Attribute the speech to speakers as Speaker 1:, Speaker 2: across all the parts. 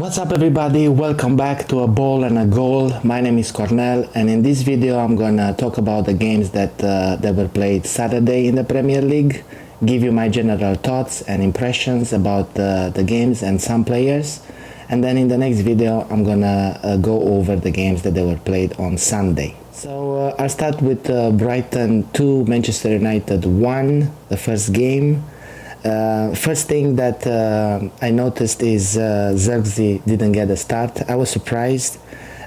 Speaker 1: What's up everybody, welcome back to A Ball and a Goal. My name is Cornel, and in this video I'm gonna talk about the games that were played Saturday in the Premier League, give you my general thoughts and impressions about the games and some players, and then in the next video I'm gonna go over the games that they were played on Sunday. So I'll start with Brighton 2, Manchester United 1, the first game. First thing that I noticed is Zirkzee didn't get a start. I was surprised,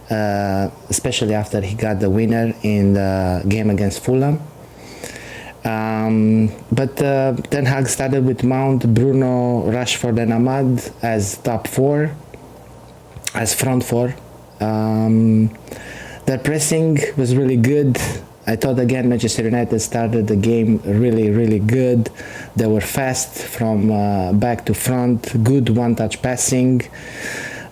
Speaker 1: especially after he got the winner in the game against Fulham. But Ten Hag started with Mount, Bruno, Rashford and Ahmad as top four, as front four. Their pressing was really good. I thought again Manchester United started the game really good. They were fast from back to front, good one-touch passing.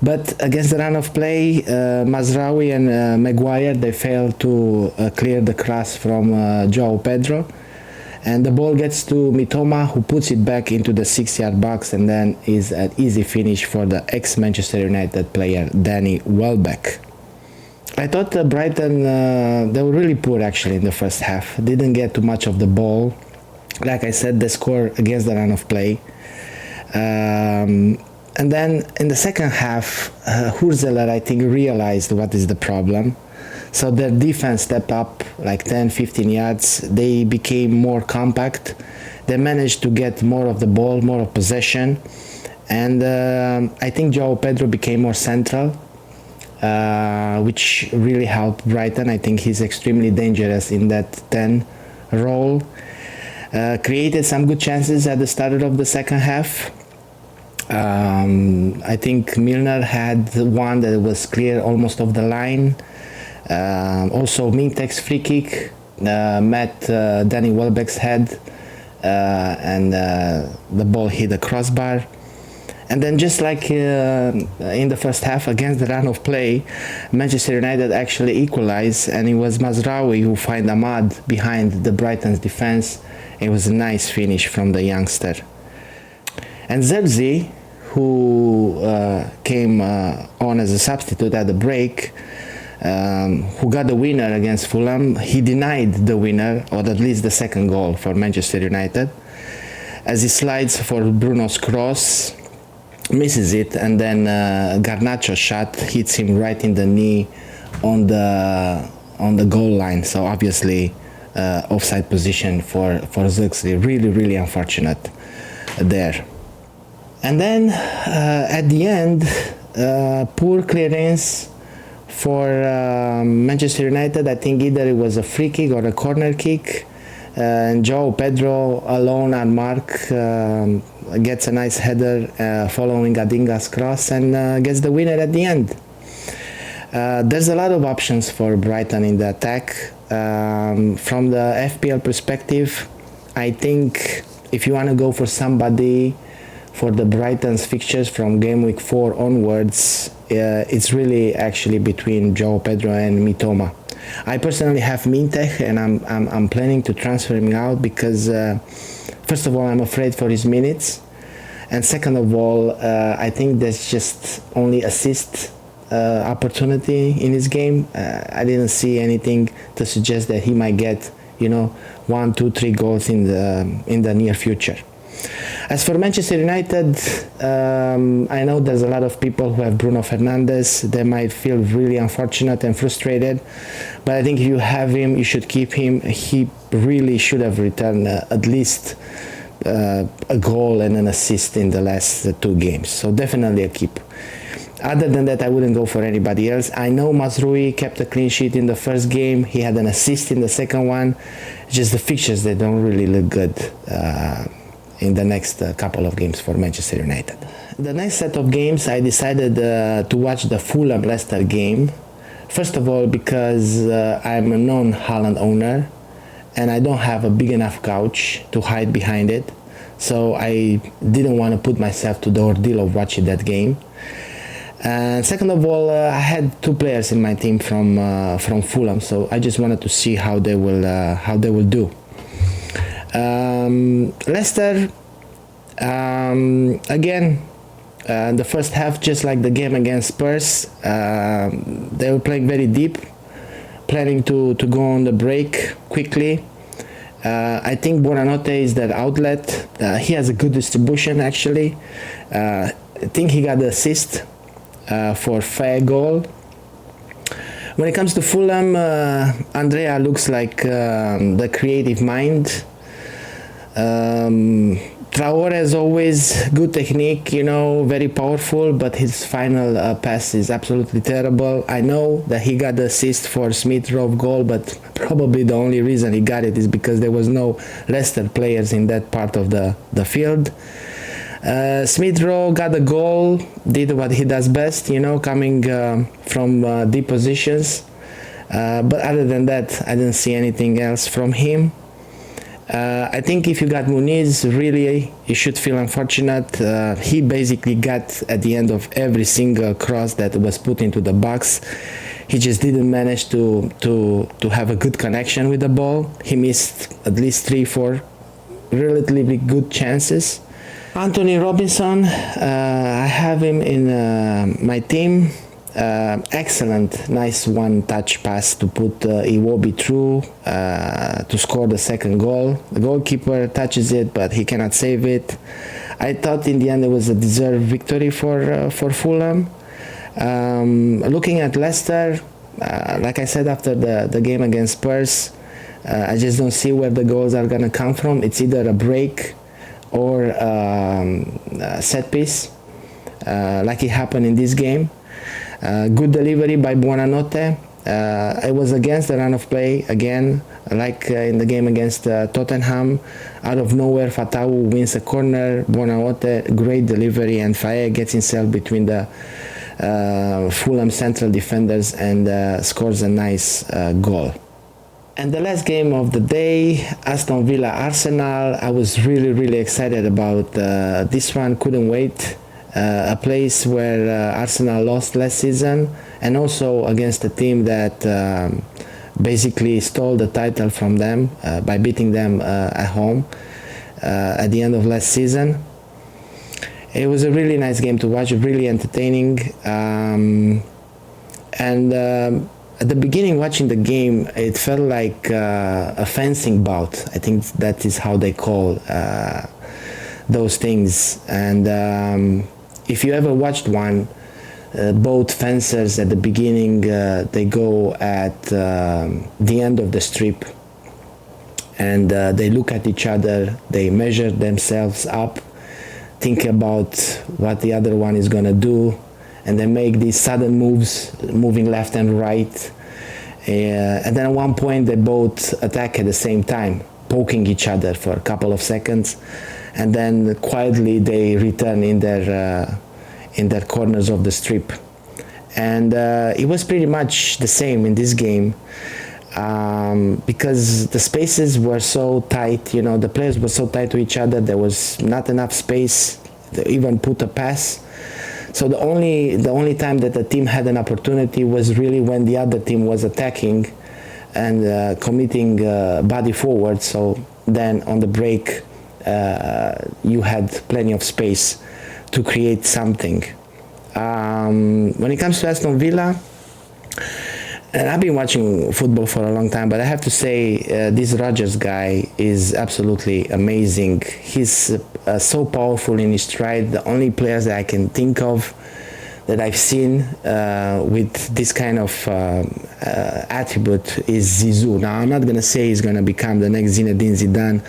Speaker 1: But against the run of play, Mazraoui and Maguire, they failed to clear the cross from João Pedro. And the ball gets to Mitoma, who puts it back into the 6-yard box, and then is an easy finish for the ex-Manchester United player Danny Welbeck. I thought Brighton, they were really poor actually in the first half. Didn't get too much of the ball. Like I said, they scored against the run of play. And then in the second half, Hurzeler, I think, realized what is the problem. So their defense stepped up like 10-15 yards. They became more compact. They managed to get more of the ball, more of possession. And I think João Pedro became more central. Which really helped Brighton. I think he's extremely dangerous in that 10 role. Created some good chances at the start of the second half. I think Milner had one that was clear almost off the line. Also Mintek's free kick met Danny Welbeck's head and the ball hit the crossbar. And then just like in the first half against the run of play, Manchester United actually equalized, and it was Mazraoui who found Ahmad behind the Brighton's defense. It was a nice finish from the youngster. And Zirkzee, who came on as a substitute at the break, who got the winner against Fulham, he denied the winner, or at least the second goal for Manchester United, as he slides for Bruno's cross, misses it, and then Garnacho's shot hits him right in the knee on the goal line. So obviously offside position for Zirkzee. Really unfortunate there. And then at the end, poor clearance for Manchester United. I think either it was a free kick or a corner kick. And João Pedro alone unmarked gets a nice header following Adinga's cross and gets the winner at the end. There's a lot of options for Brighton in the attack. From the FPL perspective, I think if you want to go for somebody for the Brighton's fixtures from game week 4 onwards, it's really actually between João Pedro and Mitoma. I personally have Mintek, and I'm planning to transfer him out because first of all, I'm afraid for his minutes, and second of all, I think there's just only assist opportunity in his game. I didn't see anything to suggest that he might get 1, 2, 3 goals in the near future. As for Manchester United, I know there's a lot of people who have Bruno Fernandes. They might feel really unfortunate and frustrated, but I think if you have him, you should keep him. He really should have returned at least a goal and an assist in the last 2 games, so definitely a keep. Other than that, I wouldn't go for anybody else. I know Mazraoui kept a clean sheet in the first game. He had an assist in the second one. Just the fixtures, they don't really look good in the next couple of games for Manchester United. The next set of games, I decided to watch the Fulham-Leicester game. First of all, because I'm a non-Haaland owner and I don't have a big enough couch to hide behind it. So I didn't want to put myself to the ordeal of watching that game. And second of all, I had 2 players in my team from Fulham, so I just wanted to see how they will do. Leicester, again, The first half, just like the game against Spurs, they were playing very deep, planning to go on the break quickly. I think Buonanotte is that outlet. He has a good distribution actually. I think he got the assist for fair goal. When it comes to Fulham, Andrea looks like the creative mind. Traore, as always, good technique, very powerful, but his final pass is absolutely terrible. I know that he got the assist for Smith Rowe goal, but probably the only reason he got it is because there was no Leicester players in that part of the field. Smith Rowe got the goal, did what he does best, coming from deep positions. But other than that, I didn't see anything else from him. I think if you got Muniz, really, you should feel unfortunate. He basically got at the end of every single cross that was put into the box. He just didn't manage to have a good connection with the ball. He missed at least 3-4 relatively good chances. Anthony Robinson, I have him in my team. Excellent, nice one-touch pass to put Iwobi through to score the second goal. The goalkeeper touches it, but he cannot save it. I thought in the end it was a deserved victory for Fulham. Looking at Leicester, like I said after the game against Spurs, I just don't see where the goals are gonna come from. It's either a break or a set piece, like it happened in this game. Good delivery by Buonanotte. It was against the run of play again, like in the game against Tottenham. Out of nowhere, Fatawu wins a corner. Buonanotte, great delivery, and Faye gets himself between the Fulham central defenders and scores a nice goal. And the last game of the day, Aston Villa Arsenal. I was really excited about this one. Couldn't wait. A place where Arsenal lost last season, and also against a team that basically stole the title from them by beating them at home at the end of last season. It was a really nice game to watch, really entertaining, and at the beginning watching the game, it felt like a fencing bout. I think that is how they call those things. And if you ever watched one, both fencers at the beginning, they go at the end of the strip and they look at each other, they measure themselves up, think about what the other one is going to do, and they make these sudden moves, moving left and right. And then at one point they both attack at the same time, poking each other for a couple of seconds, and then quietly they return in their corners of the strip. And it was pretty much the same in this game, because the spaces were so tight, the players were so tight to each other, there was not enough space to even put a pass. So the only time that the team had an opportunity was really when the other team was attacking and committing body forward. So then on the break, you had plenty of space to create something. When it comes to Aston Villa, and I've been watching football for a long time, but I have to say this Rodgers guy is absolutely amazing. He's so powerful in his stride. The only players that I can think of that I've seen with this kind of attribute is Zizou. Now, I'm not going to say he's going to become the next Zinedine Zidane,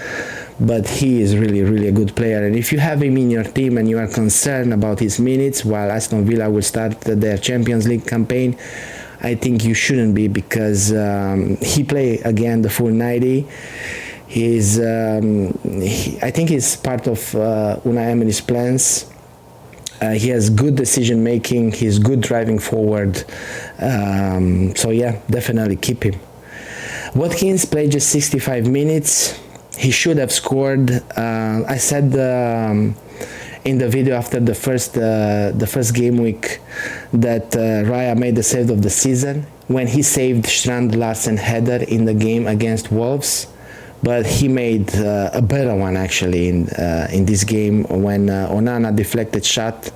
Speaker 1: but he is really a good player. And if you have him in your team and you are concerned about his minutes while Aston Villa will start their Champions League campaign, I think you shouldn't be, because he played again the full 90. I think he's part of Unai Emery's plans. He has good decision making. He's good driving forward. So yeah, definitely keep him. Watkins played just 65 minutes. He should have scored. I said in the video after the first game week that Raya made the save of the season when he saved Strand Larsen header in the game against Wolves, but he made a better one actually in this game when Onana deflected shot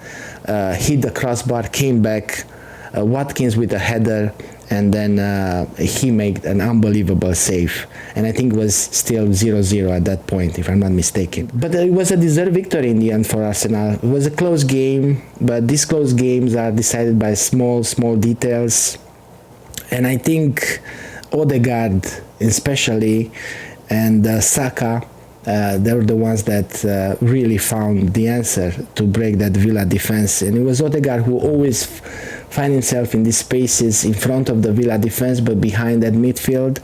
Speaker 1: hit the crossbar, came back, Watkins with a header, and then he made an unbelievable save. And I think it was still 0-0 at that point, if I'm not mistaken. But it was a deserved victory in the end for Arsenal. It was a close game, but these close games are decided by small details. And I think Odegaard especially and Saka, they were the ones that really found the answer to break that Villa defense. And it was Odegaard who always find himself in these spaces in front of the Villa defense, but behind that midfield.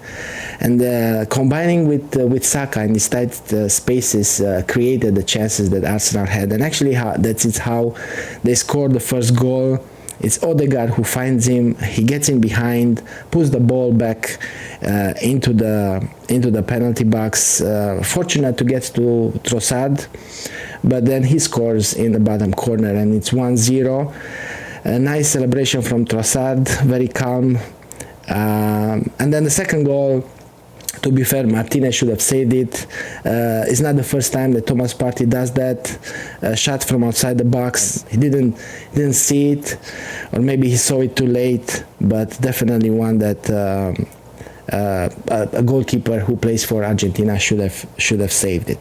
Speaker 1: And combining with Saka in these tight spaces created the chances that Arsenal had. And actually, that's how they scored the first goal. It's Odegaard who finds him. He gets in behind, puts the ball back into the penalty box. Fortunate to get to Trossard, but then he scores in the bottom corner, and it's 1-0. A nice celebration from Trossard, very calm. And then the second goal, to be fair, Martinez should have saved it. It's not the first time that Thomas Partey does that. Shot from outside the box. He didn't see it, or maybe he saw it too late. But definitely one that a goalkeeper who plays for Argentina should have saved it.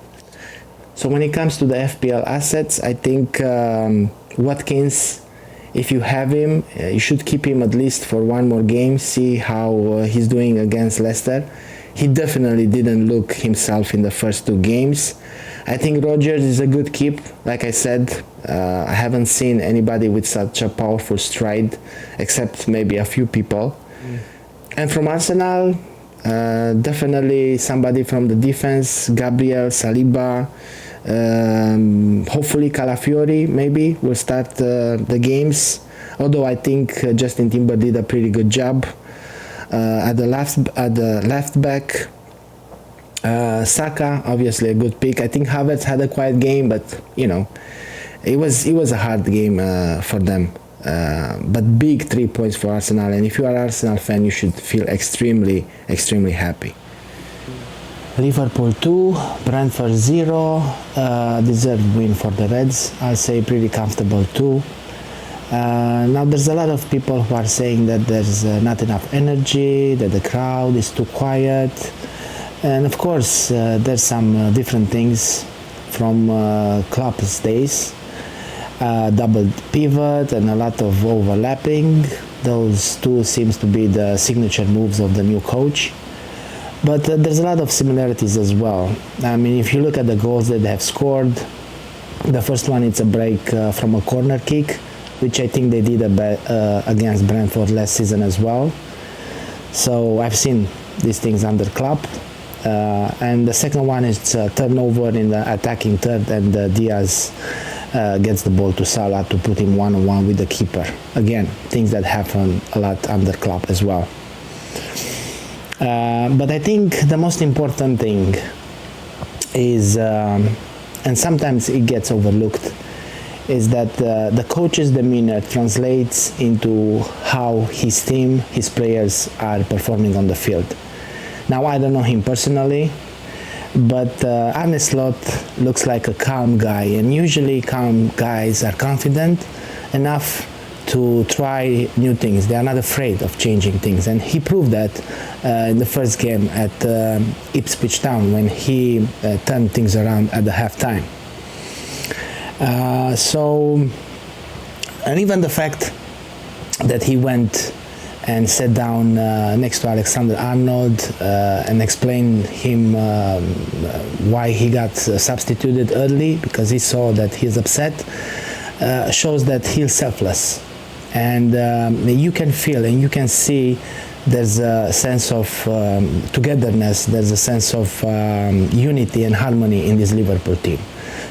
Speaker 1: So when it comes to the FPL assets, I think Watkins, if you have him, you should keep him at least for one more game, see how he's doing against Leicester. He definitely didn't look himself in the first two games. I think Rodgers is a good keep. Like I said, I haven't seen anybody with such a powerful stride, except maybe a few people. And from Arsenal, definitely somebody from the defense, Gabriel, Saliba, hopefully Calafiori maybe will start the games, although I think Justin Timber did a pretty good job at the left back. Saka, obviously a good pick. I think Havertz had a quiet game, but you know, it was a hard game for them, but big 3 points for Arsenal, and if you are an Arsenal fan, you should feel extremely happy. Liverpool 2, Brentford 0, deserved win for the Reds. I'll say pretty comfortable too. Now there's a lot of people who are saying that there's not enough energy, that the crowd is too quiet, and of course there's some different things from Klopp's days. Double pivot and a lot of overlapping. Those two seems to be the signature moves of the new coach. But there's a lot of similarities as well. I mean, if you look at the goals that they have scored, the first one, it's a break from a corner kick, which I think they did against Brentford last season as well. So I've seen these things under Klopp. And the second one is a turnover in the attacking third, and Diaz gets the ball to Salah to put him one-on-one with the keeper. Again, things that happen a lot under Klopp as well. But I think the most important thing is, and sometimes it gets overlooked, is that the coach's demeanor translates into how his team, his players are performing on the field. Now, I don't know him personally, but Arne Slot looks like a calm guy, and usually calm guys are confident enough to try new things. They are not afraid of changing things, and he proved that in the first game at Ipswich Town when he turned things around at the halftime. And even the fact that he went and sat down next to Alexander-Arnold and explained him why he got substituted early, because he saw that he's upset, shows that he's selfless. And you can feel and you can see there's a sense of togetherness, there's a sense of unity and harmony in this Liverpool team.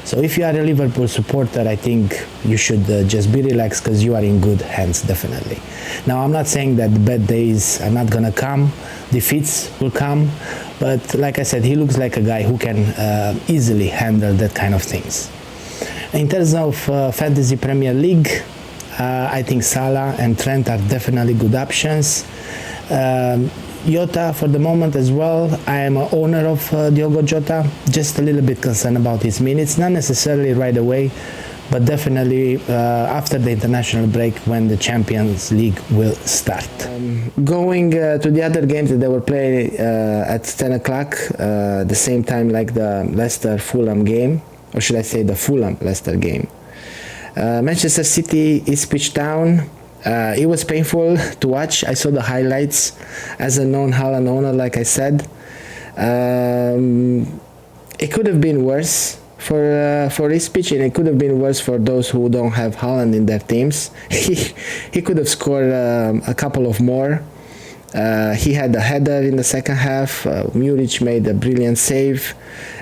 Speaker 1: So if you are a Liverpool supporter, I think you should just be relaxed, because you are in good hands, definitely. Now, I'm not saying that the bad days are not going to come, defeats will come, but like I said, he looks like a guy who can easily handle that kind of things. In terms of Fantasy Premier League, I think Salah and Trent are definitely good options. Jota for the moment as well. I am an owner of Diogo Jota, just a little bit concerned about his minutes, not necessarily right away, but definitely after the international break when the Champions League will start. Going to the other games that they were playing at 10 o'clock, the same time like the Leicester-Fulham game, or should I say the Fulham-Leicester game. Manchester City, Ipswich Town. It was painful to watch. I saw the highlights as a non-Haaland owner, like I said. It could have been worse for Ipswich, and it could have been worse for those who don't have Haaland in their teams. He could have scored a couple of more. He had a header in the second half. Muric made a brilliant save,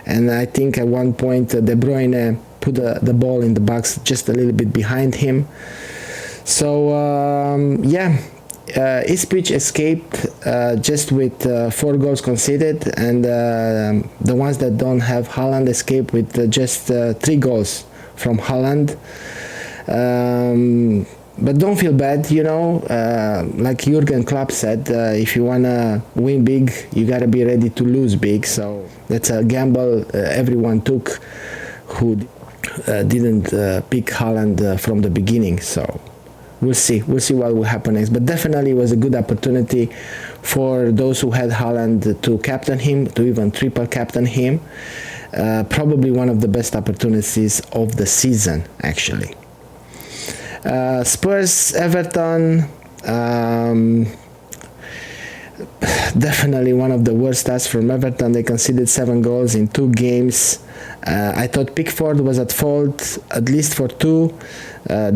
Speaker 1: and I think at one point De Bruyne put the ball in the box just a little bit behind him. So Ipswich escaped just with 4 goals conceded, and the ones that don't have Haaland escape with just 3 goals from Haaland. But don't feel bad, like Jurgen Klopp said, if you want to win big, you got to be ready to lose big. So that's a gamble everyone took who didn't pick Haaland from the beginning. So we'll see what will happen next. But definitely it was a good opportunity for those who had Haaland to captain him, to even triple captain him. Probably one of the best opportunities of the season, actually. Spurs, Everton, definitely one of the worst starts from Everton. They conceded 7 goals in 2 games. I thought Pickford was at fault, at least for 2.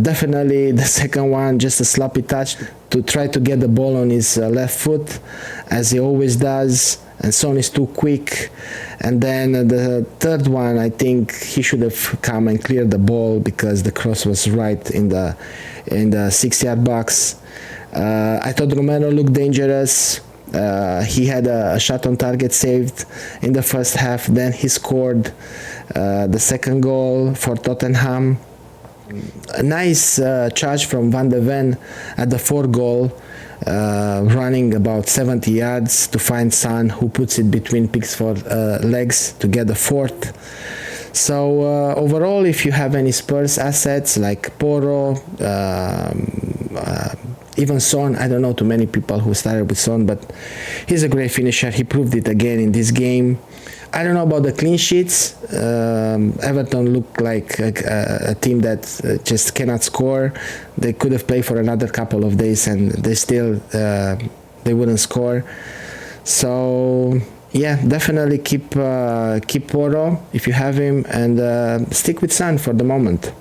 Speaker 1: Definitely the second one, just a sloppy touch to try to get the ball on his left foot, as he always does, and Son is too quick. And then the third one, I think he should have come and cleared the ball because the cross was right in the 6-yard box. I thought Romero looked dangerous. He had a shot on target saved in the first half. Then he scored the second goal for Tottenham. A nice charge from Van de Ven at the 4th goal, running about 70 yards to find Son, who puts it between Pickford's legs to get the 4th. So overall, if you have any Spurs assets like Porro, even Son, I don't know too many people who started with Son, but he's a great finisher. He proved it again in this game. I don't know about the clean sheets. Everton looked like a team that just cannot score. They could have played for another couple of days and they still they wouldn't score. So yeah, definitely keep Porro if you have him, and stick with Son for the moment.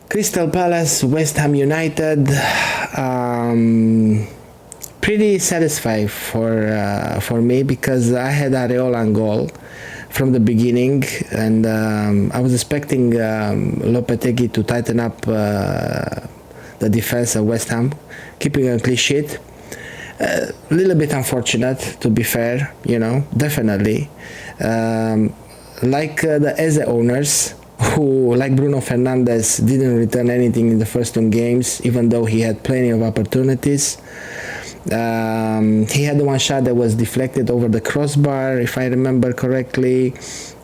Speaker 1: Crystal Palace, West Ham United. Pretty satisfied for me because I had Areola on goal from the beginning, and I was expecting Lopetegui to tighten up the defense of West Ham, keeping a clean sheet. A little bit unfortunate, to be fair, definitely. Like the Eze owners, who, like Bruno Fernandes, didn't return anything in the first 2 games, even though he had plenty of opportunities. He had one shot that was deflected over the crossbar, if I remember correctly.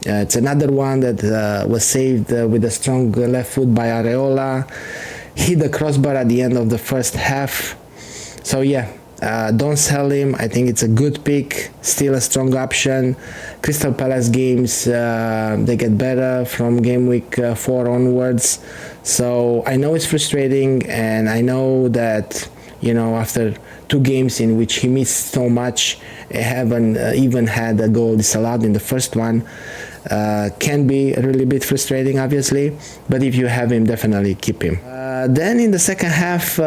Speaker 1: It's another one that was saved with a strong left foot by Areola. Hit the crossbar at the end of the first half. So yeah, don't sell him. I think it's a good pick, still a strong option. Crystal Palace games, they get better from game week 4 onwards. So I know it's frustrating, and I know that after 2 games in which he missed so much, haven't even had a goal disallowed in the first one, can be a really bit frustrating, obviously. But if you have him, definitely keep him. Then in the second half,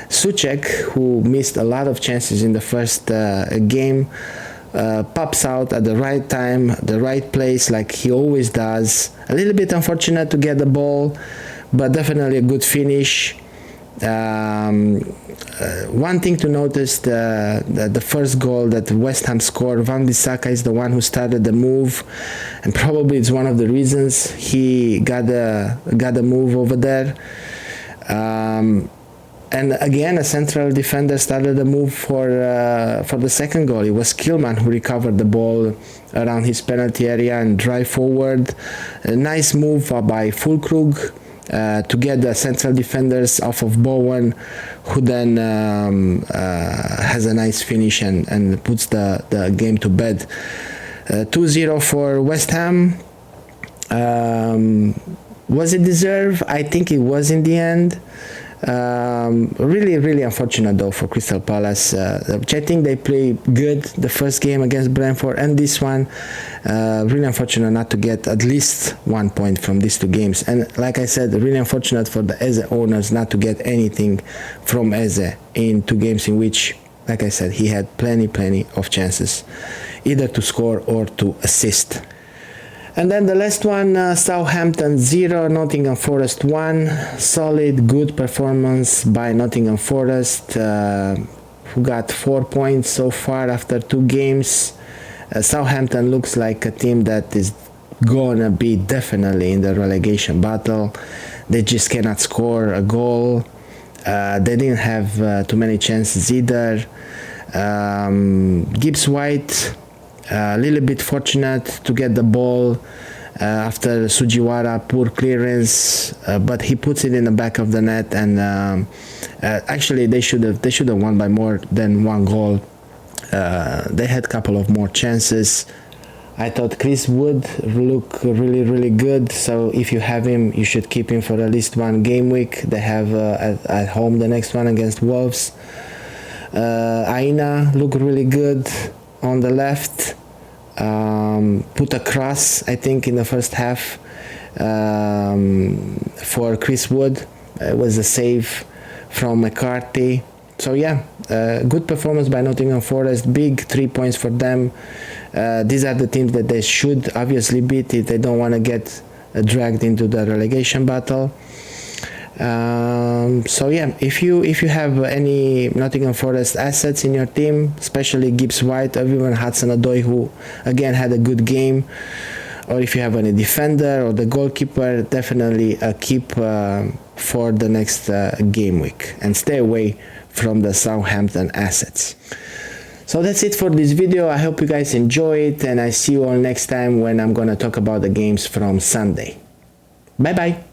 Speaker 1: Souček, who missed a lot of chances in the first game, pops out at the right time, the right place, like he always does. A little bit unfortunate to get the ball, but definitely a good finish. One thing to notice, the first goal that West Ham scored, Van Bissaka is the one who started the move, and probably it's one of the reasons he got a move over there. And again, a central defender started a move for the second goal. It was Kilman who recovered the ball around his penalty area and drive forward. A nice move by Fulkrug to get the central defenders off of Bowen, who then has a nice finish and puts the game to bed. 2-0 for West Ham. Was it deserved? I think it was in the end. Really unfortunate though for Crystal Palace, which I think they played good the first game against Brentford, and this one really unfortunate not to get at least 1 point from these two games. And like I said, really unfortunate for the Eze owners not to get anything from Eze in 2 games in which, like I said, he had plenty of chances either to score or to assist. And then the last one, Southampton 0, Nottingham Forest 1. Solid, good performance by Nottingham Forest, who got 4 points so far after 2 games. Southampton looks like a team that is gonna be definitely in the relegation battle. They just cannot score a goal. They didn't have too many chances either. Gibbs White, a little bit fortunate to get the ball after Sujiwara poor clearance, but he puts it in the back of the net, and actually they should have won by more than 1 goal. They had a couple of more chances. I thought Chris Wood looked really good, so if you have him, you should keep him for at least 1 game week. They have at home the next one against Wolves. Aina looked really good on the left. Put a cross, I think, in the first half for Chris Wood. It was a save from McCarthy. So yeah, good performance by Nottingham Forest. Big 3 points for them. These are the teams that they should obviously beat if they don't want to get dragged into the relegation battle. So yeah, if you have any Nottingham Forest assets in your team, especially Gibbs White or even Hudson-Odoi, who again had a good game, or if you have any defender or the goalkeeper, definitely keep for the next game week and stay away from the Southampton assets. So that's it for this video. I hope you guys enjoy it, and I see you all next time when I'm gonna talk about the games from Sunday. Bye bye.